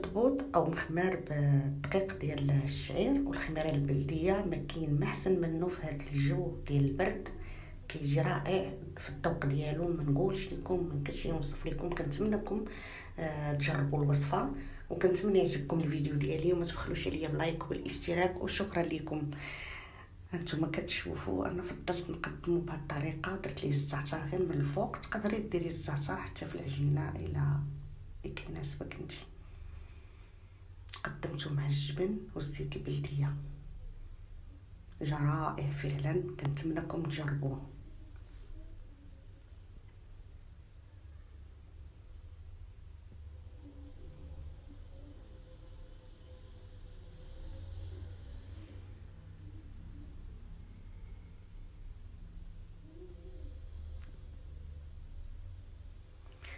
البطبوط او مخمار بالدقيق ديال الشعير والخميره البلديه ما كاين ما احسن منه في هذا الجو ديال البرد. كيجي رائع في الذوق ديالو، ما نقولش لكم، ما نقدرش نوصف لكم. كنتمنىكم تجربوا الوصفه، وكنتمنى يعجبكم الفيديو ديالي، وما تبخلوش عليا بلايك والاشتراك، وشكرا لكم. هانتوما كتشوفوا انا فضلت نقدمه بهذه الطريقه. درت ليه الزعتر غير من الفوق، تقدري ديري الزعتر حتى في العجينه الى كيناسبك انت. قدمته مع الجبن والزيت البلديه، جا رائع فعلا. كنتمنىكم تجربوه.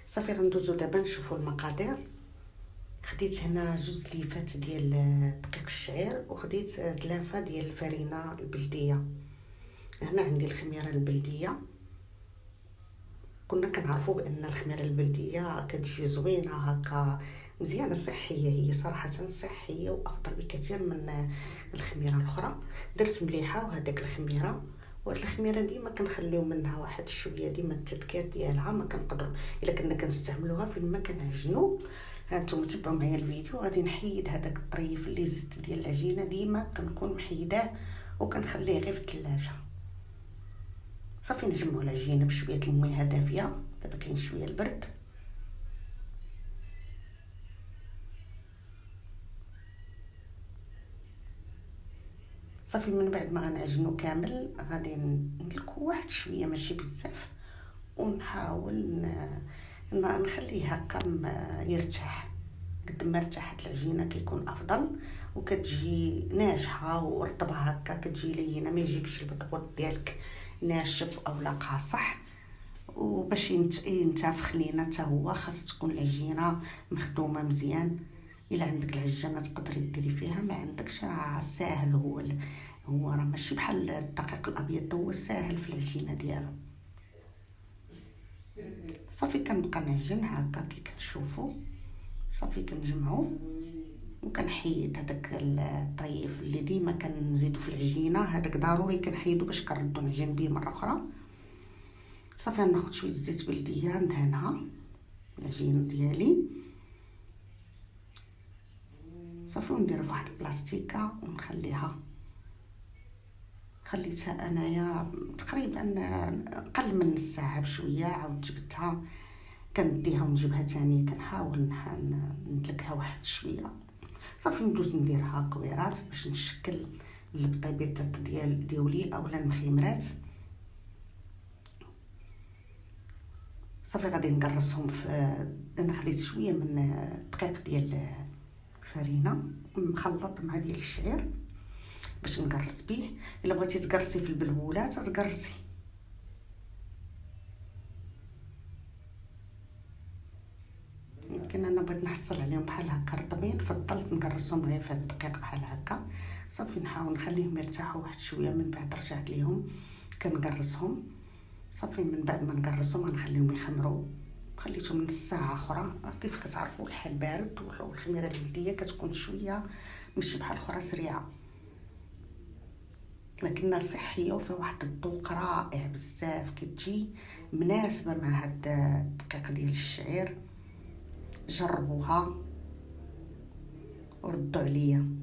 صافي غندوزو دابا نشوفوا المقادير. خديت هنا 2 ليفات ديال دقيق الشعير، وخديت 3 ديال الفرينه البلديه. هنا عندي الخميره البلديه. كنا كنعرفوا بان الخميره البلديه كتجي زوينه هكا مزيانه، صحيه، هي صراحه صحيه وافضل بكثير من الخميره الاخرى. درت مليحه وهذاك الخميره، وهاد الخميره ديما كنخليو منها واحد شويه ديما التذكير ديالها. ما كنقدروا الا كنا كنستعملوها فين ما كنعجنوا. هانتوما تبعوا معايا الفيديو. غادي نحيد هذاك الطريف اللي زدت ديال العجينه، ديما كنكون محيداه وكنخليه غير في الثلاجه. صافي نجمعوا العجينه بشويه المياه دافيه، دابا كاين شويه البرد. صافي من بعد ما غنعجنو كامل غادي ندلكو واحد شويه ماشي بزاف، ونحاول نخليه هكا يرتاح. قد ما ارتاحت العجينه كيكون افضل، وكتجي ناجحه ورطبه هكا، كتجي لينه، ما يجيكش البطبوط ديالك ناشف او لا قاصح. وباش ينتفخ لينا حتى هو خاص تكون العجينه مخدومه مزيان. الا عندك العجانه تقدري ديري فيها، ما عندكش راه ساهل. هو راه ماشي بحال الدقيق الابيض، هو ساهل في العجينه ديالو. صافي كنبقى نعجن هكا كي كتشوفوا. صافي كنجمعو وكنحيد هذاك الطريف اللي ديما كنزيدو في العجينه، هذاك ضروري كنحيدو باش كنردو نعجن به مره اخرى. صافي ناخذ شويه زيت بلديه ندهنها العجينه ديالي. صافي ونديرها في واحد البلاستيكه ونخليها. خليتها انايا تقريبا اقل من نص ساعه بشويه، عاود جبتها كنديها ونجيبها تاني. كنحاول ندلكها واحد شويه. صافي ندوز نديرها كويرات باش نشكل البطيبيطات ديالي اولا المخيمرات. صافي غادي نقرصهم في انا خديت شويه من الدقيق ديال الفرينه مخلط مع ديال الشعير باش نقرص به. الا بغيتي تقرصي في البلبولات تقرصي. يمكن انا بغيت نحصل عليهم بحال هكا رطبين، فضلت نقرصهم غير في الدقيق بحال هكا. صافي نحاول نخليهم يرتاحوا واحد شويه، من بعد رجعت ليهم كنقرصهم. صافي من بعد ما نقرصهم غنخليهم يخمروا. خليتهم نص ساعه اخرى. كيف كتعرفوا الحال بارد، والخميره البلديه كتكون شويه ماشي بحال الاخرى سريعه، لكنها صحيه وفيها واحد الذوق رائع بزاف. كتجي مناسبه مع هاد الدقيق ديال الشعير. جربوها وردوا عليا.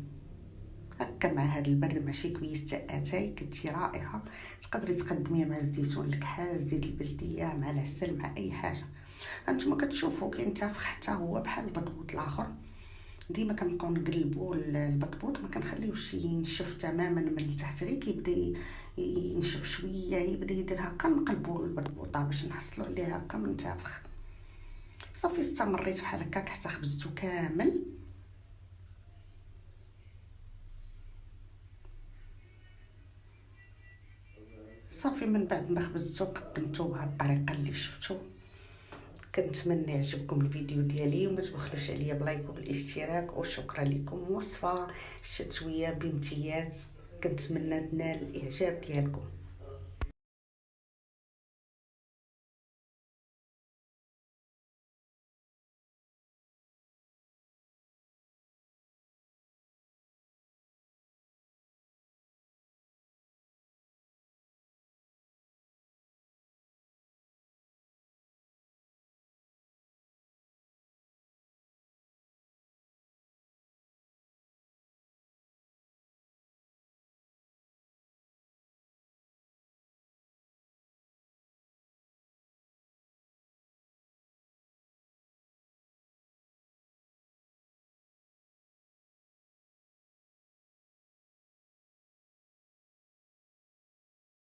هكا مع هاد البرد ماشي كويس تا اتاي كتجي رائعه. تقدري تقدميها مع الزيتون الكحال، الزيت البلديه، مع العسل، مع اي حاجه. هانتوما كتشوفوا كينتفخ حتى هو بحال البطبوط الاخر. ديما كنبقاو نقلبوا البطبوط، ما كنخليوش ينشف تماما من التحت، غير كيبدا ينشف شويه يبدا يدير هكا نقلبوا البطبوطه باش نحصلوا عليه هكا منتفخ. صافي استمريت بحال هكاك حتى خبزته كامل. صافي من بعد ما خبزته قدمته بهذه الطريقه اللي شفتوا. كنتمنى يعجبكم الفيديو ديالي، وما تبخلوش عليا بلايك وبالاشتراك، وشكرا لكم. وصفه شتويه بامتياز، كنتمنى تنال الاعجاب ديالكم.